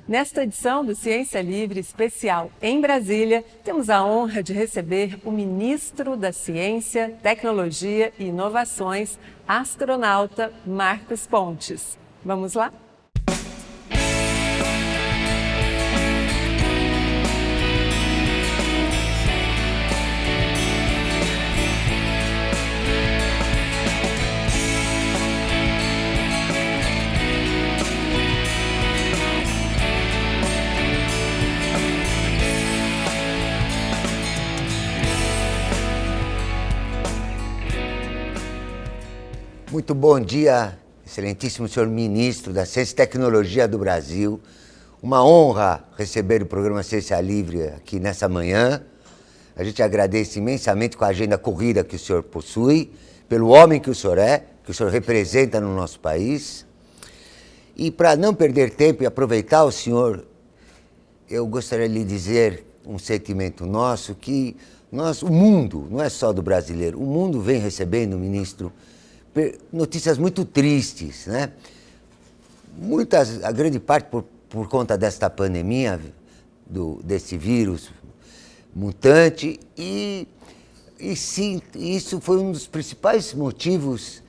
Nesta edição do Ciência Livre especial em Brasília, temos a honra de receber o ministro da Ciência, Tecnologia e Inovações, astronauta Marcos Pontes. Vamos lá? Muito bom dia, excelentíssimo senhor ministro da Ciência e Tecnologia do Brasil. Uma honra receber o programa Ciência Livre aqui nessa manhã. A gente agradece imensamente com a agenda corrida que o senhor possui, pelo homem que o senhor é, que o senhor representa no nosso país. E para não perder tempo e aproveitar o senhor, eu gostaria de lhe dizer um sentimento nosso, que o mundo, não é só do brasileiro, o mundo vem recebendo, ministro, notícias muito tristes, né? A grande parte por conta desta pandemia, desse vírus mutante, e sim, isso foi um dos principais motivos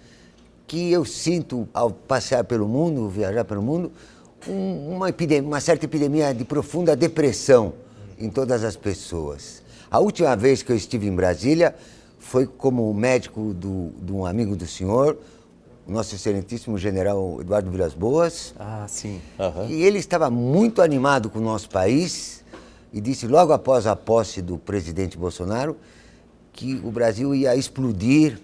que eu sinto ao passear pelo mundo, viajar pelo mundo, uma certa epidemia de profunda depressão em todas as pessoas. A última vez que eu estive em Brasília foi como médico de um amigo do senhor, o nosso excelentíssimo general Eduardo Vilas Boas. Ah, sim. Uhum. E ele estava muito animado com o nosso país e disse logo após a posse do presidente Bolsonaro que o Brasil ia explodir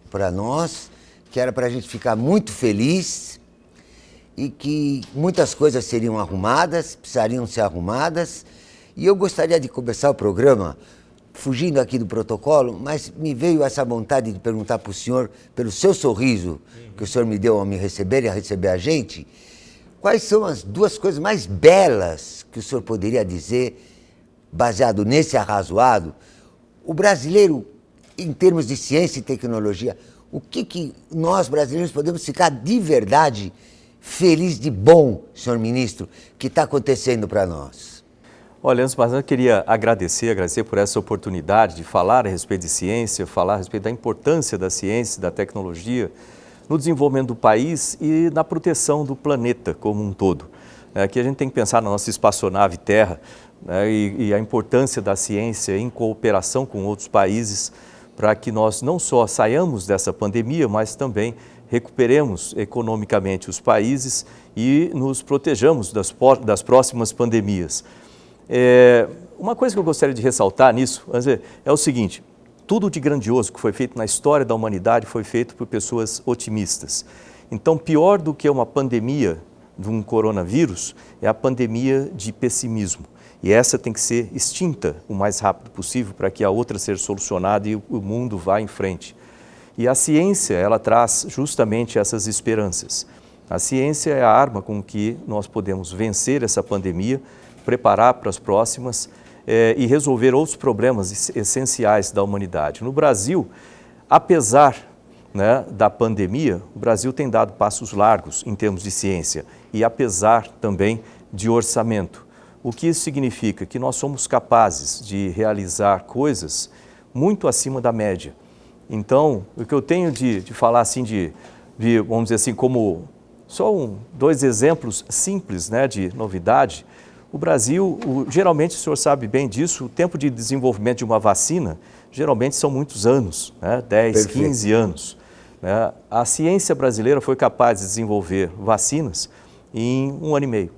para nós, que era para a gente ficar muito feliz e que muitas coisas seriam arrumadas, precisariam ser arrumadas. E eu gostaria de começar o programa fugindo aqui do protocolo, mas me veio essa vontade de perguntar para o senhor, pelo seu sorriso que o senhor me deu ao me receber e a receber a gente, quais são as duas coisas mais belas que o senhor poderia dizer, baseado nesse arrazoado, o brasileiro, em termos de ciência e tecnologia, o que nós brasileiros podemos ficar de verdade feliz de bom, senhor ministro, que está acontecendo para nós? Olha, antes de mais nada, eu queria agradecer por essa oportunidade de falar a respeito de ciência, falar a respeito da importância da ciência e da tecnologia no desenvolvimento do país e na proteção do planeta como um todo. Aqui a gente tem que pensar na nossa espaçonave Terra, né, e a importância da ciência em cooperação com outros países para que nós não só saiamos dessa pandemia, mas também recuperemos economicamente os países e nos protejamos das próximas pandemias. Uma coisa que eu gostaria de ressaltar nisso é o seguinte: tudo de grandioso que foi feito na história da humanidade foi feito por pessoas otimistas. Então, pior do que uma pandemia de um coronavírus é a pandemia de pessimismo. E essa tem que ser extinta o mais rápido possível para que a outra seja solucionada e o mundo vá em frente. E a ciência, ela traz justamente essas esperanças. A ciência é a arma com que nós podemos vencer essa pandemia, preparar para as próximas e resolver outros problemas essenciais da humanidade. No Brasil, apesar, né, da pandemia, o Brasil tem dado passos largos em termos de ciência e apesar também de orçamento. O que isso significa? Que nós somos capazes de realizar coisas muito acima da média. Então, o que eu tenho de falar assim, vamos dizer assim, como só dois exemplos simples, né, de novidade. O Brasil, geralmente, o senhor sabe bem disso, o tempo de desenvolvimento de uma vacina, geralmente são muitos anos, né? 10, Perfeito. 15 anos. Né? A ciência brasileira foi capaz de desenvolver vacinas em 1 ano e meio.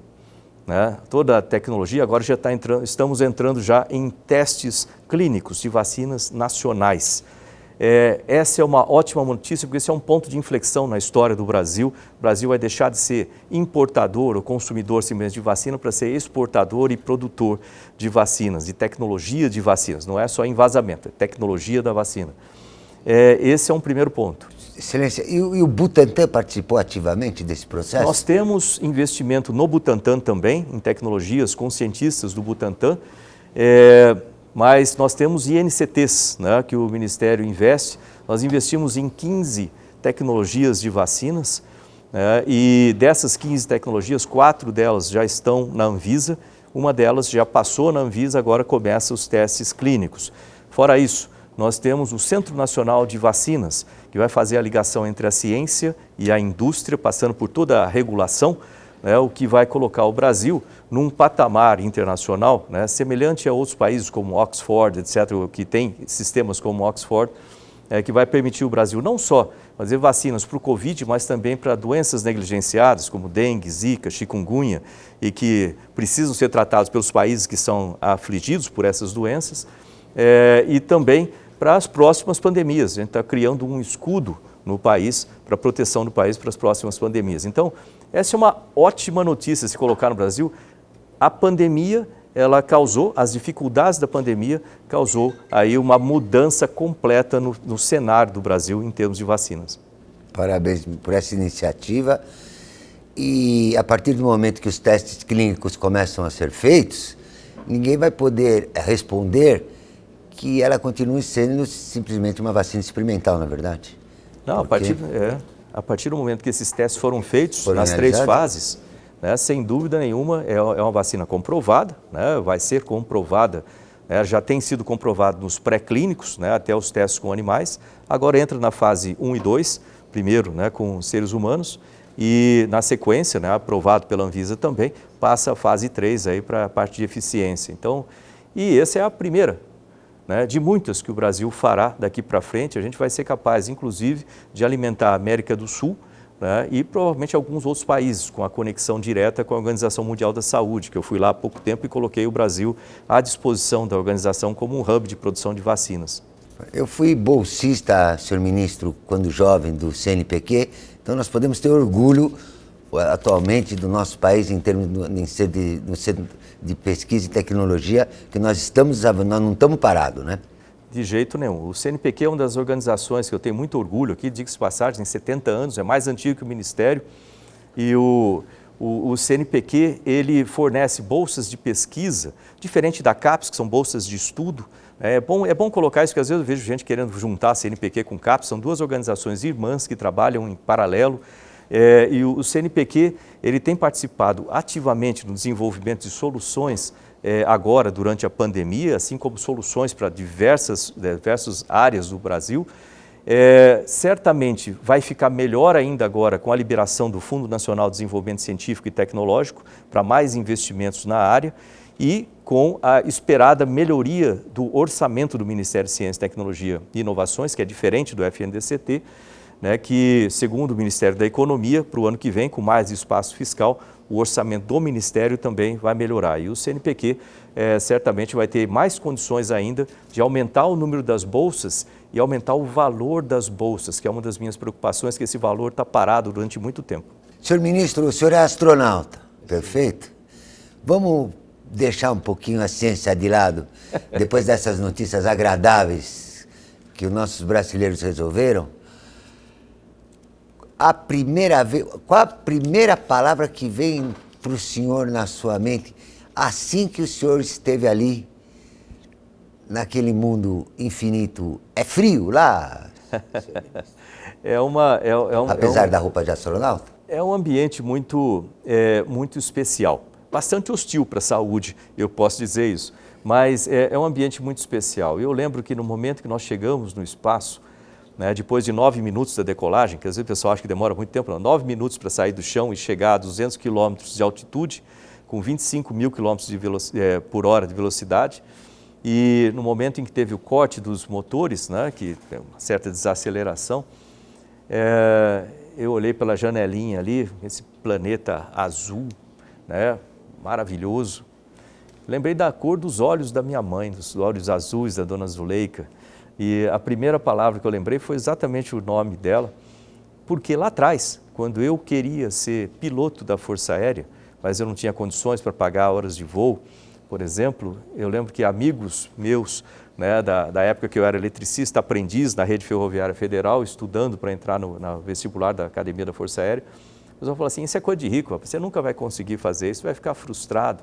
Né? Toda a tecnologia, agora já estamos entrando já em testes clínicos de vacinas nacionais. Essa é uma ótima notícia, porque esse é um ponto de inflexão na história do Brasil. O Brasil vai deixar de ser importador ou consumidor simplesmente de vacina para ser exportador e produtor de vacinas, de tecnologia de vacinas. Não é só envasamento, é tecnologia da vacina. Esse é um primeiro ponto. Excelência, e o Butantan participou ativamente desse processo? Nós temos investimento no Butantan também, em tecnologias, com cientistas do Butantan. Mas nós temos INCTs, né, que o Ministério investe. Nós investimos em 15 tecnologias de vacinas E dessas 15 tecnologias, 4 delas já estão na Anvisa, uma delas já passou na Anvisa, agora começa os testes clínicos. Fora isso, nós temos o Centro Nacional de Vacinas, que vai fazer a ligação entre a ciência e a indústria, passando por toda a regulação, o que vai colocar o Brasil num patamar internacional, semelhante a outros países como Oxford, etc., que tem sistemas como Oxford, que vai permitir o Brasil não só fazer vacinas para o Covid, mas também para doenças negligenciadas, como dengue, zika, chikungunya, e que precisam ser tratados pelos países que são afligidos por essas doenças, e também para as próximas pandemias. A gente está criando um escudo no país, para a proteção do país para as próximas pandemias. Então, essa é uma ótima notícia se colocar no Brasil. A pandemia, ela causou, as dificuldades da pandemia, causou aí uma mudança completa no cenário do Brasil em termos de vacinas. Parabéns por essa iniciativa. E a partir do momento que os testes clínicos começam a ser feitos, ninguém vai poder responder que ela continue sendo simplesmente uma vacina experimental, na verdade. Não, a partir do momento que esses testes foram feitos nas 3 fases, sem dúvida nenhuma é uma vacina comprovada, vai ser comprovada, já tem sido comprovado nos pré-clínicos, até os testes com animais, agora entra na fase 1 e 2, primeiro com seres humanos, e na sequência, aprovado pela Anvisa também, passa a fase 3 para a parte de eficiência. Então, e essa é a primeira de muitas que o Brasil fará daqui para frente. A gente vai ser capaz, inclusive, de alimentar a América do Sul e provavelmente alguns outros países com a conexão direta com a Organização Mundial da Saúde, que eu fui lá há pouco tempo e coloquei o Brasil à disposição da organização como um hub de produção de vacinas. Eu fui bolsista, senhor ministro, quando jovem, do CNPq, então nós podemos ter orgulho atualmente do nosso país em termos de pesquisa e tecnologia, que nós não estamos parados, né? De jeito nenhum. O CNPq é uma das organizações que eu tenho muito orgulho aqui, diga-se de passagem, tem 70 anos, é mais antigo que o Ministério, e o CNPq, ele fornece bolsas de pesquisa, diferente da CAPES, que são bolsas de estudo. É bom colocar isso, porque às vezes eu vejo gente querendo juntar CNPq com CAPES, são 2 organizações irmãs que trabalham em paralelo. E o CNPq ele tem participado ativamente no desenvolvimento de soluções agora durante a pandemia, assim como soluções para diversas áreas do Brasil. Certamente vai ficar melhor ainda agora com a liberação do Fundo Nacional de Desenvolvimento Científico e Tecnológico para mais investimentos na área e com a esperada melhoria do orçamento do Ministério de Ciência, Tecnologia e Inovações, que é diferente do FNDCT, que, segundo o Ministério da Economia, para o ano que vem, com mais espaço fiscal, o orçamento do Ministério também vai melhorar. E o CNPq certamente vai ter mais condições ainda de aumentar o número das bolsas e aumentar o valor das bolsas, que é uma das minhas preocupações, que esse valor está parado durante muito tempo. Senhor ministro, o senhor é astronauta, perfeito? Vamos deixar um pouquinho a ciência de lado, depois dessas notícias agradáveis que os nossos brasileiros resolveram. Qual a primeira palavra que vem para o senhor na sua mente assim que o senhor esteve ali, naquele mundo infinito? É frio lá? Apesar da roupa de astronauta? É um ambiente muito especial, bastante hostil para a saúde, eu posso dizer isso, mas é um ambiente muito especial. Eu lembro que no momento que nós chegamos no espaço, depois de 9 minutos da decolagem, que às vezes o pessoal acha que demora muito tempo, 9 minutos para sair do chão e chegar a 200 km de altitude, com 25 mil km por hora de velocidade, e no momento em que teve o corte dos motores, que tem uma certa desaceleração, eu olhei pela janelinha ali, esse planeta azul, maravilhoso. Lembrei da cor dos olhos da minha mãe, dos olhos azuis da dona Zuleika. E a primeira palavra que eu lembrei foi exatamente o nome dela, porque lá atrás, quando eu queria ser piloto da Força Aérea, mas eu não tinha condições para pagar horas de voo, por exemplo, eu lembro que amigos meus, da época que eu era eletricista, aprendiz na Rede Ferroviária Federal, estudando para entrar na vestibular da Academia da Força Aérea, o pessoal falou assim, isso é coisa de rico, você nunca vai conseguir fazer isso, vai ficar frustrado.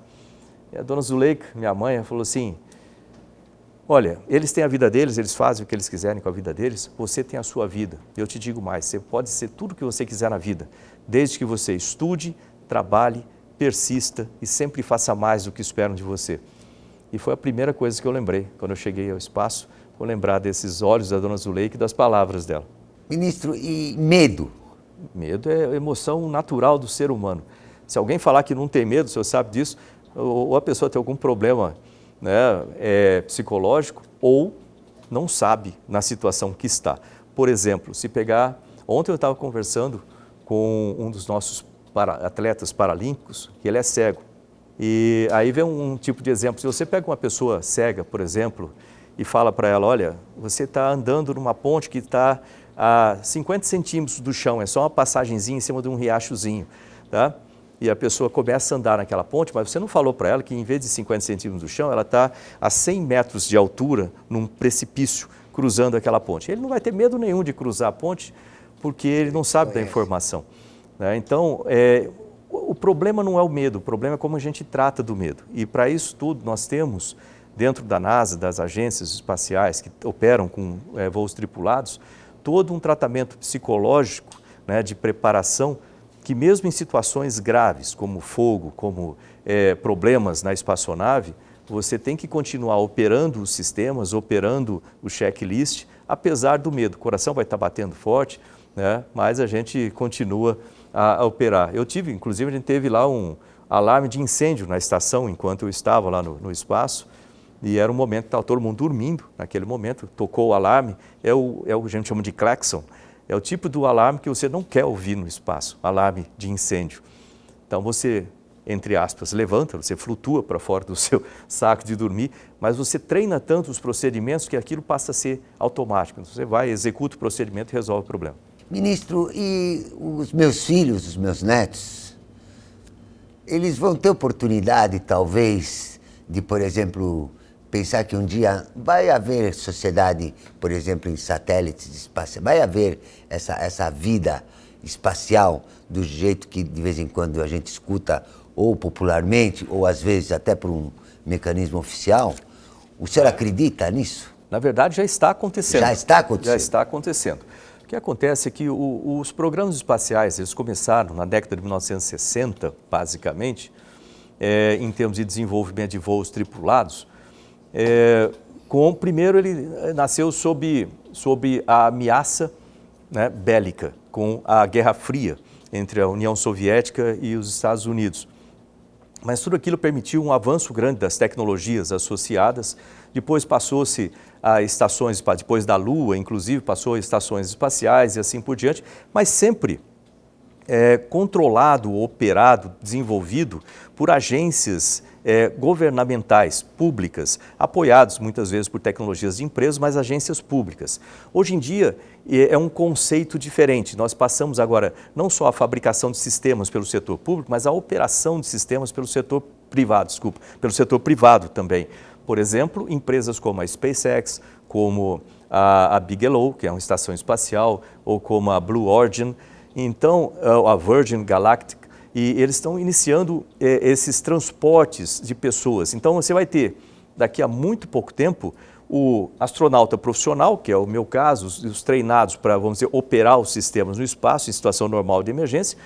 E a dona Zuleika, minha mãe, falou assim, Olha, eles têm a vida deles, eles fazem o que eles quiserem com a vida deles, você tem a sua vida. Eu te digo mais, você pode ser tudo o que você quiser na vida, desde que você estude, trabalhe, persista e sempre faça mais do que esperam de você. E foi a primeira coisa que eu lembrei quando eu cheguei ao espaço, vou lembrar desses olhos da dona Zuleika e das palavras dela. Ministro, e medo? Medo é a emoção natural do ser humano. Se alguém falar que não tem medo, o senhor sabe disso, ou a pessoa tem algum problema, né, psicológico, ou não sabe na situação que está. Por exemplo, se pegar... Ontem eu estava conversando com um dos nossos atletas paralímpicos, que ele é cego. E aí vem um tipo de exemplo. Se você pega uma pessoa cega, por exemplo, e fala para ela, olha, você está andando numa ponte que está a 50 centímetros do chão, é só uma passagenzinha em cima de um riachozinho, tá? E a pessoa começa a andar naquela ponte, mas você não falou para ela que em vez de 50 centímetros do chão, ela está a 100 metros de altura num precipício cruzando aquela ponte. Ele não vai ter medo nenhum de cruzar a ponte porque ele não sabe da informação, né? Então, o problema não é o medo, o problema é como a gente trata do medo. E para isso tudo nós temos, dentro da NASA, das agências espaciais que operam com voos tripulados, todo um tratamento psicológico, né, de preparação, que mesmo em situações graves, como fogo, como problemas na espaçonave, você tem que continuar operando os sistemas, operando o checklist, apesar do medo. O coração vai estar batendo forte, né, mas a gente continua a operar. Inclusive, a gente teve lá um alarme de incêndio na estação, enquanto eu estava lá no espaço, e era um momento que estava todo mundo dormindo, naquele momento, tocou o alarme, é o que a gente chama de claxon, é o tipo do alarme que você não quer ouvir no espaço, alarme de incêndio. Então você, entre aspas, levanta, você flutua para fora do seu saco de dormir, mas você treina tanto os procedimentos que aquilo passa a ser automático. Você vai, executa o procedimento e resolve o problema. Ministro, e os meus filhos, os meus netos, eles vão ter oportunidade, talvez, de, por exemplo, pensar que um dia vai haver sociedade, por exemplo, em satélites espaciais, vai haver essa vida espacial do jeito que de vez em quando a gente escuta, ou popularmente, ou às vezes até por um mecanismo oficial. O senhor acredita nisso? Na verdade, já está acontecendo. Já está acontecendo? Já está acontecendo. O que acontece é que os programas espaciais, eles começaram na década de 1960, basicamente, em termos de desenvolvimento de voos tripulados. Primeiro, ele nasceu sob a ameaça, né, bélica, com a Guerra Fria entre a União Soviética e os Estados Unidos. Mas tudo aquilo permitiu um avanço grande das tecnologias associadas. Depois passou-se a estações, depois da Lua, inclusive, passou a estações espaciais e assim por diante, mas sempre controlado, operado, desenvolvido por agências governamentais, públicas, apoiados muitas vezes por tecnologias de empresas, mas agências públicas. Hoje em dia é um conceito diferente. Nós passamos agora não só a fabricação de sistemas pelo setor público, mas a operação de sistemas pelo setor privado, pelo setor privado também. Por exemplo, empresas como a SpaceX, como a Bigelow, que é uma estação espacial, ou como a Blue Origin, então a Virgin Galactic, e eles estão iniciando esses transportes de pessoas. Então você vai ter, daqui a muito pouco tempo, o astronauta profissional, que é o meu caso, os treinados para, vamos dizer, operar os sistemas no espaço em situação normal de emergência,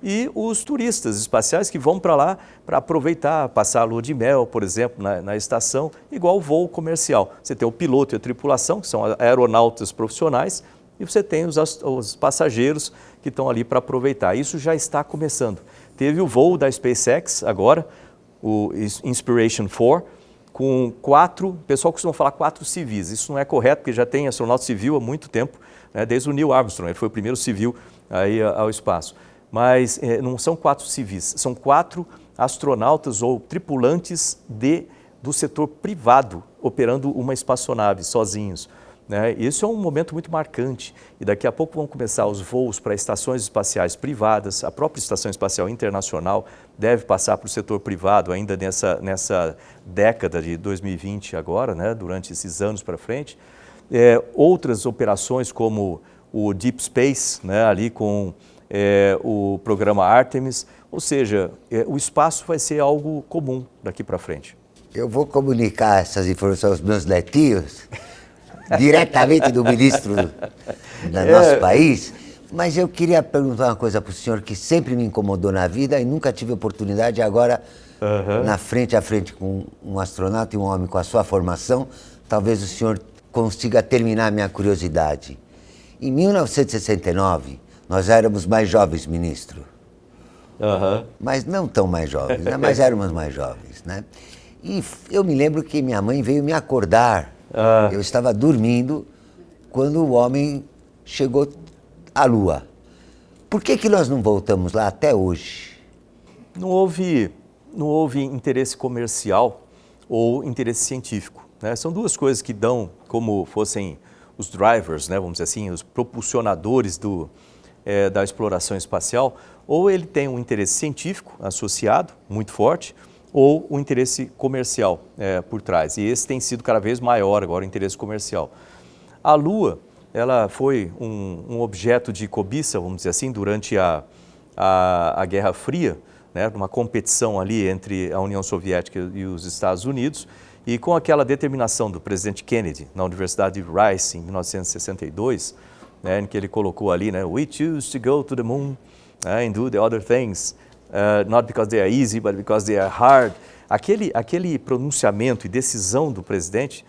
e os turistas espaciais que vão para lá para aproveitar, passar a lua de mel, por exemplo, na estação, igual o voo comercial. Você tem o piloto e a tripulação, que são aeronautas profissionais, e você tem os passageiros que estão ali para aproveitar. Isso já está começando. Teve o voo da SpaceX agora, o Inspiration 4, com 4, o pessoal costuma falar 4 civis. Isso não é correto, porque já tem astronauta civil há muito tempo, né, desde o Neil Armstrong, ele foi o primeiro civil aí ao espaço. Mas não são 4 civis, são 4 astronautas ou tripulantes do setor privado operando uma espaçonave sozinhos, né? Isso é um momento muito marcante e daqui a pouco vão começar os voos para estações espaciais privadas. A própria Estação Espacial Internacional deve passar para o setor privado ainda nessa década de 2020 agora, né? Durante esses anos para frente. Outras operações como o Deep Space, né? Ali com o programa Artemis, ou seja, o espaço vai ser algo comum daqui para frente. Eu vou comunicar essas informações aos meus netinhos, diretamente do ministro do nosso país, mas eu queria perguntar uma coisa para o senhor que sempre me incomodou na vida e nunca tive oportunidade, agora, na frente a frente com um astronauta e um homem com a sua formação, talvez o senhor consiga terminar a minha curiosidade. Em 1969, nós éramos mais jovens, ministro. Mas não tão mais jovens, né? Mas éramos mais jovens, né? E eu me lembro que minha mãe veio me acordar. Eu estava dormindo quando o homem chegou à Lua. Por que nós não voltamos lá até hoje? Não houve interesse comercial ou interesse científico, né? São duas coisas que dão como fossem os drivers, né? Vamos dizer assim, os propulsionadores da exploração espacial. Ou ele tem um interesse científico associado, muito forte, ou um interesse comercial por trás. E esse tem sido cada vez maior agora, o interesse comercial. A Lua, ela foi um objeto de cobiça, vamos dizer assim, durante a Guerra Fria, né, uma competição ali entre a União Soviética e os Estados Unidos, e com aquela determinação do presidente Kennedy, na Universidade de Rice, em 1962, né, em que ele colocou ali, né, "We choose to go to the moon and do the other things, not because they are easy, but because they are hard." Aquele pronunciamento e decisão do presidente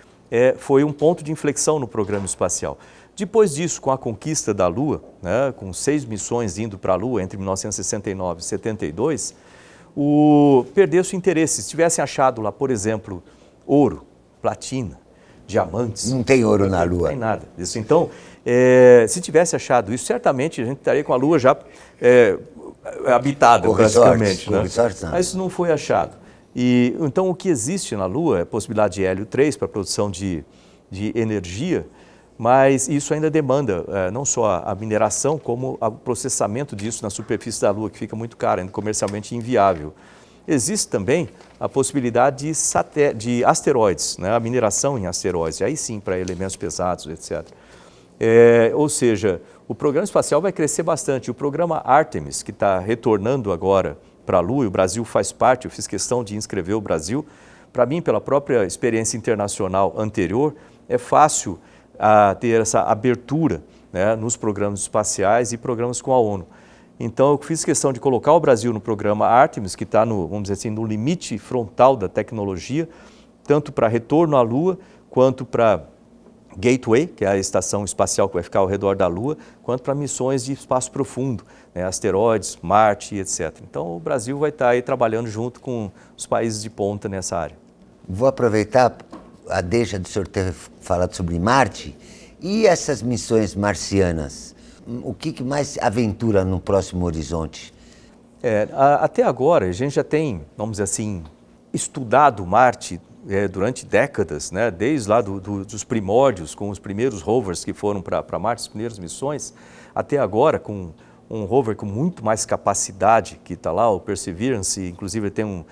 foi um ponto de inflexão no programa espacial. Depois disso, com a conquista da Lua, né, com 6 missões indo para a Lua entre 1969 e 72, perdeu-se o interesse. Se tivessem achado lá, por exemplo, ouro, platina, diamantes... Não tem ouro na Lua. Não tem nada disso. Então, se tivesse achado isso, certamente a gente estaria com a Lua já habitada, praticamente. Né? Mas isso não foi achado. Então, o que existe na Lua é a possibilidade de hélio 3 para a produção de energia, mas isso ainda demanda não só a mineração, como o processamento disso na superfície da Lua, que fica muito caro, ainda comercialmente inviável. Existe também a possibilidade de asteroides, né? A mineração em asteroides, aí sim para elementos pesados, etc. Ou seja, o programa espacial vai crescer bastante. O programa Artemis, que está retornando agora para a Lua, e o Brasil faz parte, eu fiz questão de inscrever o Brasil. Para mim, pela própria experiência internacional anterior, é fácil ter essa abertura, né, nos programas espaciais e programas com a ONU. Então, eu fiz questão de colocar o Brasil no programa Artemis, que está, vamos dizer assim, no limite frontal da tecnologia, tanto para retorno à Lua, quanto para Gateway, que é a estação espacial que vai ficar ao redor da Lua, quanto para missões de espaço profundo, né, asteroides, Marte, etc. Então, o Brasil vai estar aí trabalhando junto com os países de ponta nessa área. Vou aproveitar a deixa do senhor ter falado sobre Marte e essas missões marcianas. O que mais aventura no próximo horizonte? Até agora, a gente já tem, vamos dizer assim, estudado Marte durante décadas, né? Desde lá dos primórdios, com os primeiros rovers que foram para Marte, as primeiras missões, até agora com um rover com muito mais capacidade que está lá, o Perseverance, inclusive tem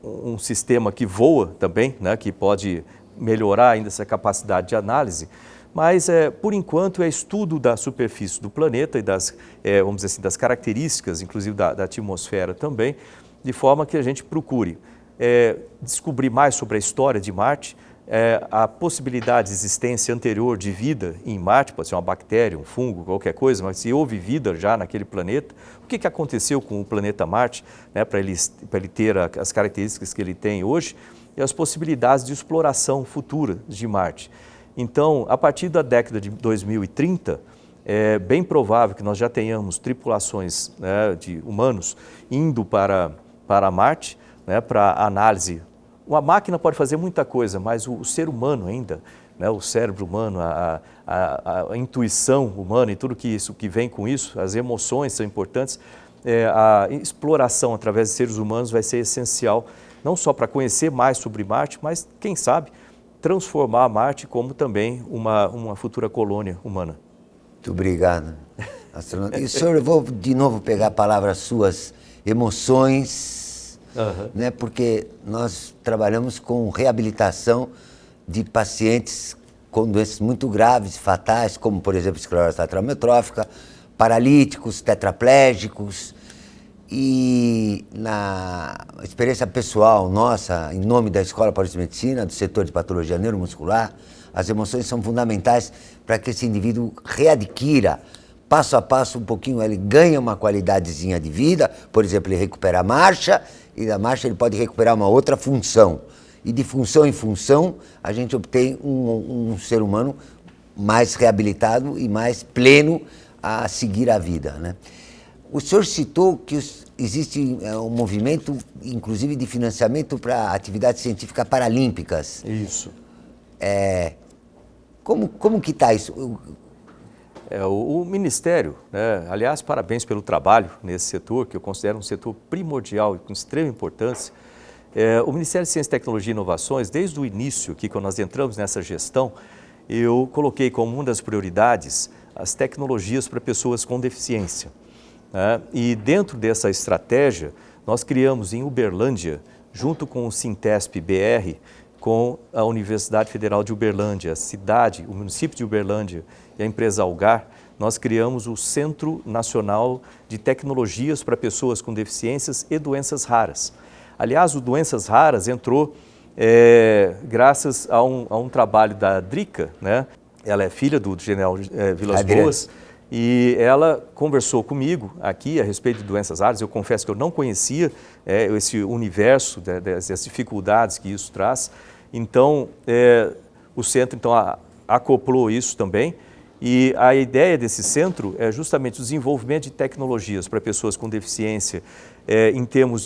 um sistema que voa também, né? Que pode melhorar ainda essa capacidade de análise. Mas, por enquanto, é estudo da superfície do planeta e vamos dizer assim, das características, inclusive da atmosfera também, de forma que a gente procure descobrir mais sobre a história de Marte, a possibilidade de existência anterior de vida em Marte, pode ser uma bactéria, um fungo, qualquer coisa, mas se houve vida já naquele planeta, o que aconteceu com o planeta Marte, né, para ele ter as características que ele tem hoje, e as possibilidades de exploração futura de Marte. Então, a partir da década de 2030, é bem provável que nós já tenhamos tripulações, né, de humanos indo para Marte, né, para análise. Uma máquina pode fazer muita coisa, mas o ser humano ainda, né, o cérebro humano, a intuição humana e tudo que vem com isso, as emoções são importantes. A exploração através de seres humanos vai ser essencial, não só para conhecer mais sobre Marte, mas, quem sabe, transformar Marte como também uma futura colônia humana. Muito obrigado, astronauta. E, senhor, eu vou de novo pegar a palavra suas, emoções, né, porque nós trabalhamos com reabilitação de pacientes com doenças muito graves, fatais, como, por exemplo, esclerose lateral amiotrófica, paralíticos, tetraplégicos. E na experiência pessoal nossa, em nome da Escola Paulista de Medicina, do setor de patologia neuromuscular, as emoções são fundamentais para que esse indivíduo readquira, passo a passo, um pouquinho, ele ganha uma qualidadezinha de vida, por exemplo, ele recupera a marcha, e da marcha ele pode recuperar uma outra função. E de função em função, a gente obtém um ser humano mais reabilitado e mais pleno a seguir a vida, né? O senhor citou que existe um movimento, inclusive, de financiamento para atividades científicas paralímpicas. Isso. Como que está isso? O Ministério, né, aliás, parabéns pelo trabalho nesse setor, que eu considero um setor primordial e com extrema importância. O Ministério de Ciência, Tecnologia e Inovações, desde o início, que quando nós entramos nessa gestão, eu coloquei como uma das prioridades as tecnologias para pessoas com deficiência. Né? E dentro dessa estratégia, nós criamos em Uberlândia, junto com o Sintesp-BR, com a Universidade Federal de Uberlândia, a cidade, o município de Uberlândia e a empresa Algar, nós criamos o Centro Nacional de Tecnologias para Pessoas com Deficiências e Doenças Raras. Aliás, o Doenças Raras entrou graças a um trabalho da Drica, né? Ela é filha do general Vilas Boas, e ela conversou comigo aqui a respeito de doenças raras. Eu confesso que eu não conhecia esse universo das dificuldades que isso traz. Então, o centro acoplou isso também. E a ideia desse centro é justamente o desenvolvimento de tecnologias para pessoas com deficiência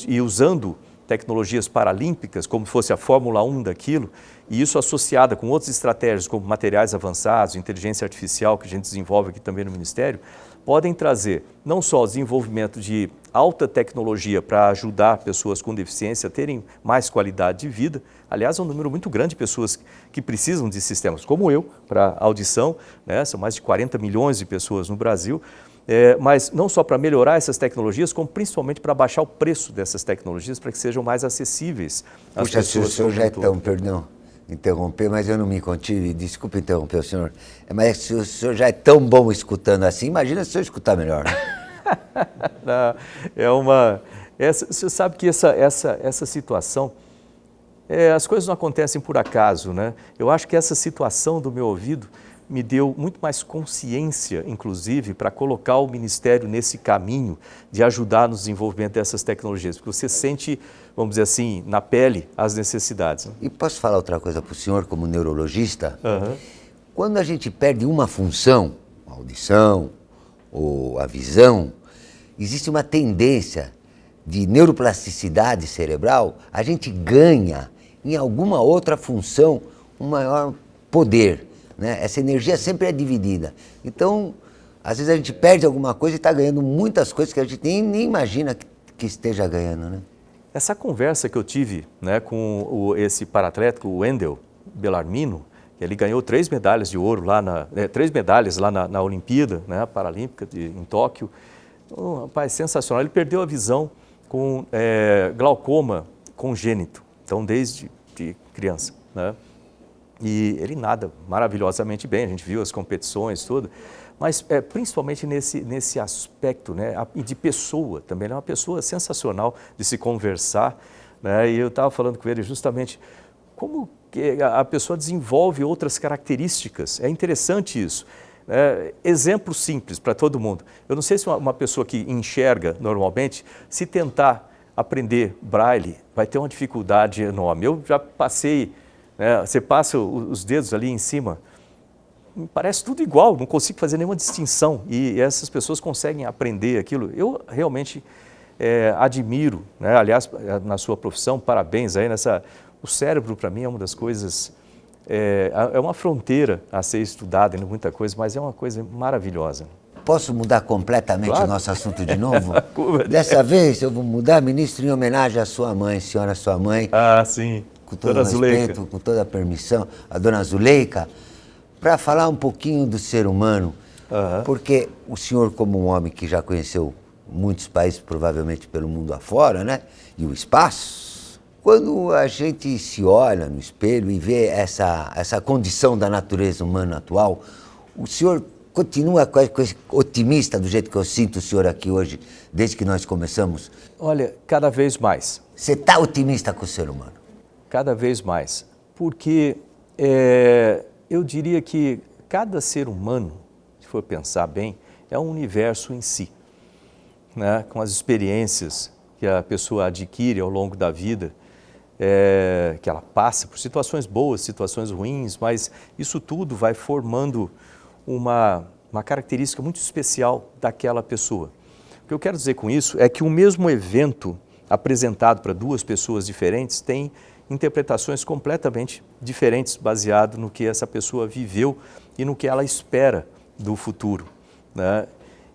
e usando tecnologias paralímpicas, como fosse a Fórmula 1 daquilo, e isso associada com outras estratégias, como materiais avançados, inteligência artificial, que a gente desenvolve aqui também no Ministério, podem trazer não só o desenvolvimento de alta tecnologia para ajudar pessoas com deficiência a terem mais qualidade de vida. Aliás, é um número muito grande de pessoas que precisam de sistemas como eu, para audição, né? São mais de 40 milhões de pessoas no Brasil, mas não só para melhorar essas tecnologias, como principalmente para baixar o preço dessas tecnologias para que sejam mais acessíveis às pessoas. O senhor já é tão, perdão, interromper, mas eu não me contive, desculpe interromper o senhor, mas se o senhor já é tão bom escutando assim, imagina se o senhor escutar melhor, né? Você sabe que essa situação, as coisas não acontecem por acaso, né? Eu acho que essa situação do meu ouvido me deu muito mais consciência, inclusive, para colocar o Ministério nesse caminho de ajudar no desenvolvimento dessas tecnologias, porque você sente, vamos dizer assim, na pele as necessidades. Né? E posso falar outra coisa para o senhor, como neurologista? Uhum. Quando a gente perde uma função, a audição ou a visão, existe uma tendência de neuroplasticidade cerebral, a gente ganha em alguma outra função um maior poder. Né? Essa energia sempre é dividida. Então, às vezes a gente perde alguma coisa e está ganhando muitas coisas que a gente nem imagina que esteja ganhando. Né? Essa conversa que eu tive, né, com esse paraatlético, o Wendel Bellarmino, ele ganhou 3 medalhas de ouro lá 3 medalhas lá na Olimpíada, né, Paralímpica em Tóquio. Um rapaz sensacional. Ele perdeu a visão com glaucoma congênito, então desde criança, né? E ele nada maravilhosamente bem, a gente viu as competições, tudo, mas principalmente nesse aspecto, né, e de pessoa também, ele é uma pessoa sensacional de se conversar, né, e eu estava falando com ele justamente como que a pessoa desenvolve outras características, é interessante isso. Exemplo simples para todo mundo, eu não sei se uma pessoa que enxerga normalmente, se tentar aprender braille, vai ter uma dificuldade enorme. Eu já passei... você passa os dedos ali em cima, parece tudo igual, não consigo fazer nenhuma distinção e essas pessoas conseguem aprender aquilo. Eu realmente admiro, né? Aliás, na sua profissão, parabéns aí o cérebro para mim é uma das coisas, é uma fronteira a ser estudada em muita coisa, mas é uma coisa maravilhosa. Posso mudar completamente Claro. o nosso assunto de novo? Dessa vez eu vou mudar, ministro, em homenagem à sua mãe, senhora sua mãe. Ah, sim. Com todo respeito, com toda a permissão, a dona Zuleika, para falar um pouquinho do ser humano, porque o senhor, como um homem que já conheceu muitos países, provavelmente pelo mundo afora, né, e o espaço, quando a gente se olha no espelho e vê essa condição da natureza humana atual, o senhor continua com esse otimista do jeito que eu sinto o senhor aqui hoje, desde que nós começamos? Olha, cada vez mais. Você está otimista com o ser humano? Cada vez mais. Porque eu diria que cada ser humano, se for pensar bem, é um universo em si, né? Com as experiências que a pessoa adquire ao longo da vida, que ela passa por situações boas, situações ruins, mas isso tudo vai formando uma característica muito especial daquela pessoa. O que eu quero dizer com isso é que o mesmo evento apresentado para duas pessoas diferentes tem interpretações completamente diferentes baseado no que essa pessoa viveu e no que ela espera do futuro, né?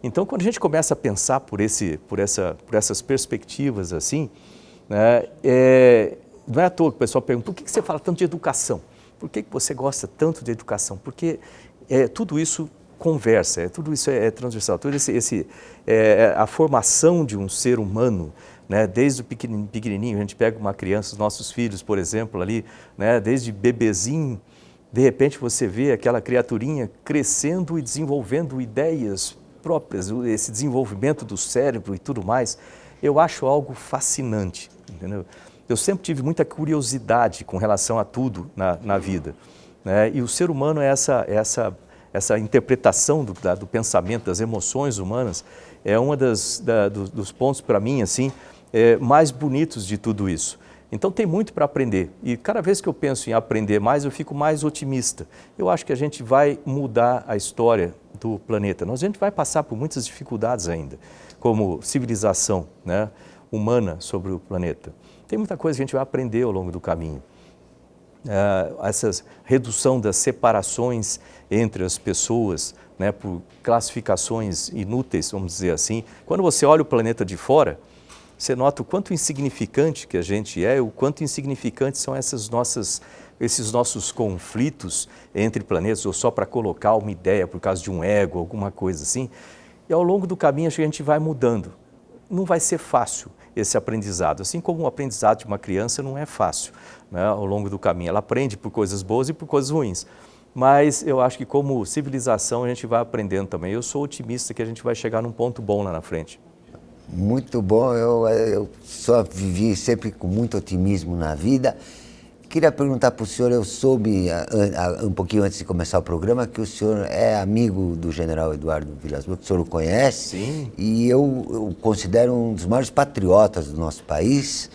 Então, quando a gente começa a pensar por essas perspectivas assim, né, não é à toa que o pessoal pergunta, por que você fala tanto de educação? Por que você gosta tanto de educação? Porque tudo isso conversa, tudo isso é transversal, tudo a formação de um ser humano, né, desde o pequenininho, a gente pega uma criança, os nossos filhos, por exemplo, ali, né, desde bebezinho, de repente você vê aquela criaturinha crescendo e desenvolvendo ideias próprias, esse desenvolvimento do cérebro e tudo mais, eu acho algo fascinante, entendeu? Eu sempre tive muita curiosidade com relação a tudo na vida, né? E o ser humano é essa interpretação do pensamento, das emoções humanas, é uma dos pontos para mim assim mais bonitos de tudo isso. Então tem muito para aprender e cada vez que eu penso em aprender mais, eu fico mais otimista. Eu acho que a gente vai mudar a história do planeta. A gente vai passar por muitas dificuldades ainda, como civilização, né, humana sobre o planeta. Tem muita coisa que a gente vai aprender ao longo do caminho. Essa redução das separações entre as pessoas, né, por classificações inúteis, vamos dizer assim. Quando você olha o planeta de fora, você nota o quanto insignificante que a gente é, o quanto insignificantes são esses nossos conflitos entre planetas, ou só para colocar uma ideia por causa de um ego, alguma coisa assim. E ao longo do caminho, acho que a gente vai mudando. Não vai ser fácil esse aprendizado, assim como o aprendizado de uma criança não é fácil, né, ao longo do caminho. Ela aprende por coisas boas e por coisas ruins. Mas eu acho que como civilização a gente vai aprendendo também. Eu sou otimista que a gente vai chegar num ponto bom lá na frente. Muito bom, eu só vivi sempre com muito otimismo na vida. Queria perguntar para o senhor, eu soube um pouquinho antes de começar o programa que o senhor é amigo do general Eduardo Vilas Boas, que o senhor o conhece. Sim. E eu o considero um dos maiores patriotas do nosso país.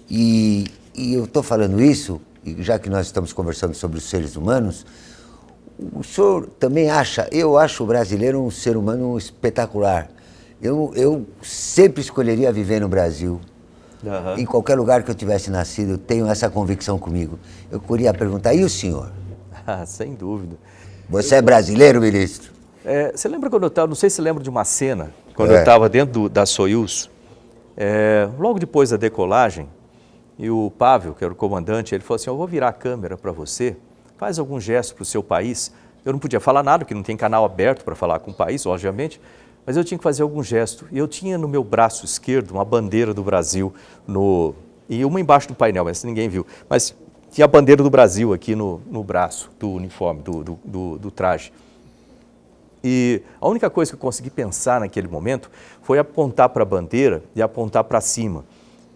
E eu estou falando isso, já que nós estamos conversando sobre os seres humanos, o senhor também eu acho o brasileiro um ser humano espetacular. Eu sempre escolheria viver no Brasil. Uhum. Em qualquer lugar que eu tivesse nascido, eu tenho essa convicção comigo. Eu queria perguntar, e o senhor? Sem dúvida. Você é brasileiro, ministro? Você lembra quando eu estava, não sei se você lembra de uma cena, quando eu estava dentro da Soyuz, logo depois da decolagem, e o Pavel, que era o comandante, ele falou assim, eu vou virar a câmera para você, faz algum gesto para o seu país. Eu não podia falar nada, porque não tem canal aberto para falar com o país, obviamente, mas eu tinha que fazer algum gesto. E eu tinha no meu braço esquerdo uma bandeira do Brasil, e uma embaixo do painel, mas ninguém viu. Mas tinha a bandeira do Brasil aqui no braço do uniforme, do traje. E a única coisa que eu consegui pensar naquele momento foi apontar para a bandeira e apontar para cima.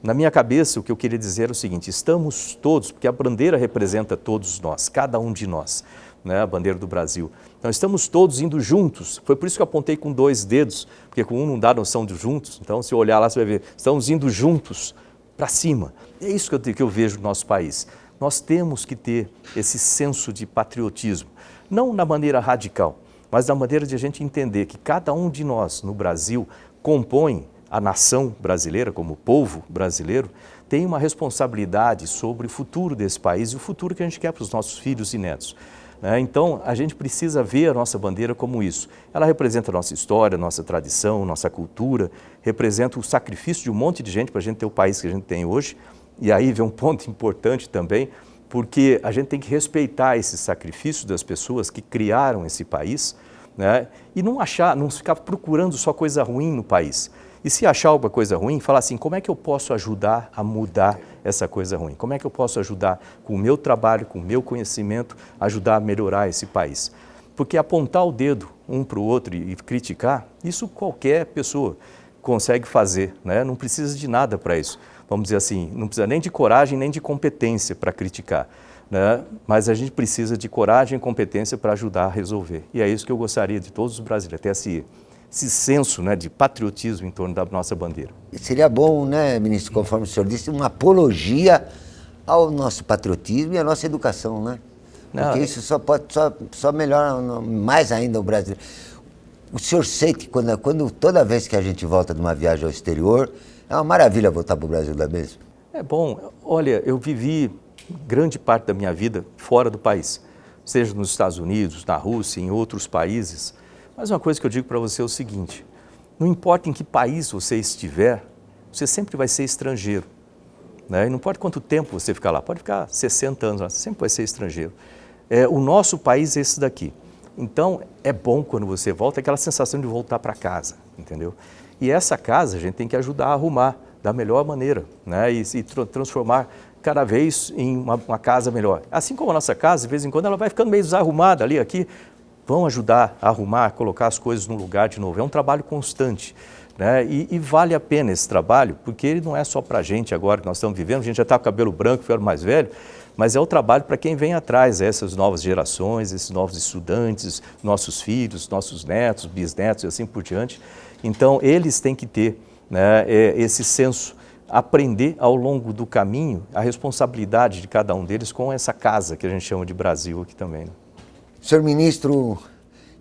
Na minha cabeça, o que eu queria dizer era o seguinte, estamos todos, porque a bandeira representa todos nós, cada um de nós, né, a bandeira do Brasil. Então, estamos todos indo juntos. Foi por isso que eu apontei com 2 dedos, porque com um não dá noção de juntos. Então, se eu olhar lá, você vai ver, estamos indo juntos para cima. É isso que eu vejo no nosso país. Nós temos que ter esse senso de patriotismo, não na maneira radical, mas na maneira de a gente entender que cada um de nós no Brasil compõe a nação brasileira, como povo brasileiro, tem uma responsabilidade sobre o futuro desse país e o futuro que a gente quer para os nossos filhos e netos. Então, a gente precisa ver a nossa bandeira como isso. Ela representa a nossa história, nossa tradição, nossa cultura, representa o sacrifício de um monte de gente para a gente ter o país que a gente tem hoje. E aí vem um ponto importante também, porque a gente tem que respeitar esse sacrifício das pessoas que criaram esse país, né? E não ficar procurando só coisa ruim no país. E se achar alguma coisa ruim, falar assim, como é que eu posso ajudar a mudar essa coisa ruim? Como é que eu posso ajudar com o meu trabalho, com o meu conhecimento, ajudar a melhorar esse país? Porque apontar o dedo um para o outro e criticar, isso qualquer pessoa consegue fazer, né? Não precisa de nada para isso. Vamos dizer assim, não precisa nem de coragem nem de competência para criticar, né? Mas a gente precisa de coragem e competência para ajudar a resolver. E é isso que eu gostaria de todos os brasileiros, ter esse senso, né, de patriotismo em torno da nossa bandeira. Seria bom, né, ministro, conforme o senhor disse, uma apologia ao nosso patriotismo e à nossa educação, né? Porque isso só melhora mais ainda o Brasil. O senhor sente que toda vez que a gente volta de uma viagem ao exterior, é uma maravilha voltar para o Brasil, não é mesmo? É bom. Olha, eu vivi grande parte da minha vida fora do país, seja nos Estados Unidos, na Rússia, em outros países. Mas uma coisa que eu digo para você é o seguinte, não importa em que país você estiver, você sempre vai ser estrangeiro, né? E não importa quanto tempo você ficar lá, pode ficar 60 anos lá, você sempre vai ser estrangeiro. O nosso país é esse daqui. Então, é bom quando você volta, aquela sensação de voltar para casa, entendeu? E essa casa a gente tem que ajudar a arrumar da melhor maneira, né? E transformar cada vez em uma casa melhor. Assim como a nossa casa, de vez em quando, ela vai ficando meio desarrumada ali, aqui. Vão ajudar a arrumar, colocar as coisas no lugar de novo. É um trabalho constante, né? E vale a pena esse trabalho, porque ele não é só para a gente agora que nós estamos vivendo, a gente já está com cabelo branco, ficando mais velho, mas é o trabalho para quem vem atrás, essas novas gerações, esses novos estudantes, nossos filhos, nossos netos, bisnetos e assim por diante. Então, eles têm que ter, né, esse senso, aprender ao longo do caminho a responsabilidade de cada um deles com essa casa que a gente chama de Brasil aqui também, né? Senhor ministro,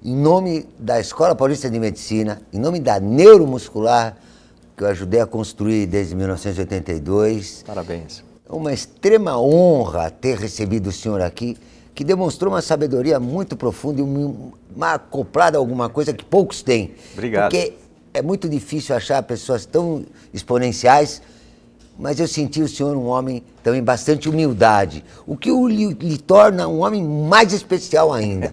em nome da Escola Paulista de Medicina, em nome da Neuromuscular, que eu ajudei a construir desde 1982. Parabéns. É uma extrema honra ter recebido o senhor aqui, que demonstrou uma sabedoria muito profunda e uma acoplada a alguma coisa que poucos têm. Obrigado. Porque é muito difícil achar pessoas tão exponenciais, mas eu senti o senhor um homem também bastante humildade, o que lhe torna um homem mais especial ainda.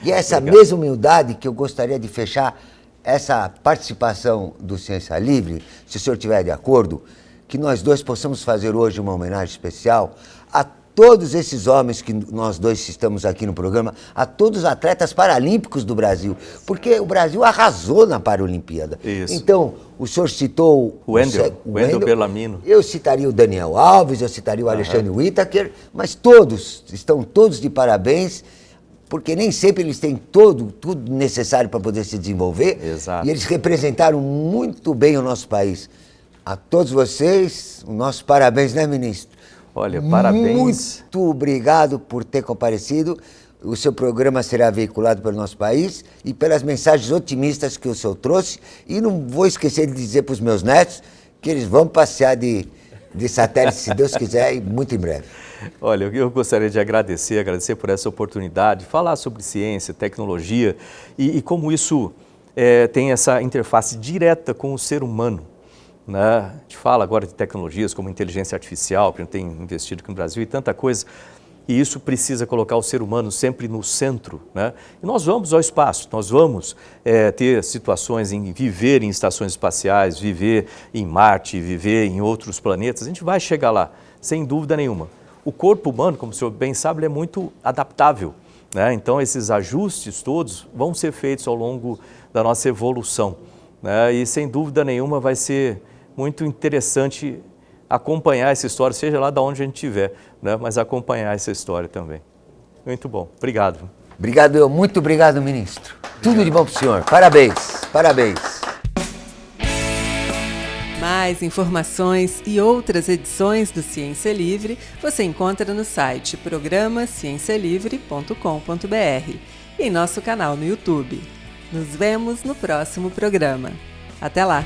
E é essa mesma humildade que eu gostaria de fechar essa participação do Ciência Livre, se o senhor estiver de acordo, que nós dois possamos fazer hoje uma homenagem especial a todos esses homens que nós dois estamos aqui no programa, a todos os atletas paralímpicos do Brasil, porque o Brasil arrasou na Paralimpíada. Isso. Então, o senhor citou o Wendel Bellamino. Eu citaria o Daniel Alves, eu citaria o Alexandre Whittaker, mas todos, estão todos de parabéns, porque nem sempre eles têm tudo necessário para poder se desenvolver. Exato. E eles representaram muito bem o nosso país. A todos vocês, o nosso parabéns, né, ministro? Olha, parabéns. Muito obrigado por ter comparecido. O seu programa será veiculado pelo nosso país e pelas mensagens otimistas que o senhor trouxe. E não vou esquecer de dizer para os meus netos que eles vão passear de satélite, se Deus quiser, e muito em breve. Olha, eu gostaria de agradecer por essa oportunidade, falar sobre ciência, tecnologia e como isso tem essa interface direta com o ser humano. Né? A gente fala agora de tecnologias como inteligência artificial, que a gente tem investido aqui no Brasil e tanta coisa, e isso precisa colocar o ser humano sempre no centro, né? E nós vamos ao espaço, nós vamos ter situações em viver em estações espaciais, viver em Marte, viver em outros planetas, a gente vai chegar lá, sem dúvida nenhuma. O corpo humano, como o senhor bem sabe, ele é muito adaptável, né? Então esses ajustes todos vão ser feitos ao longo da nossa evolução, né? E sem dúvida nenhuma vai ser muito interessante acompanhar essa história, seja lá de onde a gente estiver, né? Mas acompanhar essa história também. Muito bom. Obrigado. Muito obrigado, ministro. Tudo de bom para o senhor. Parabéns, parabéns. Mais informações e outras edições do Ciência Livre você encontra no site programaciencialivre.com.br e em nosso canal no YouTube. Nos vemos no próximo programa. Até lá!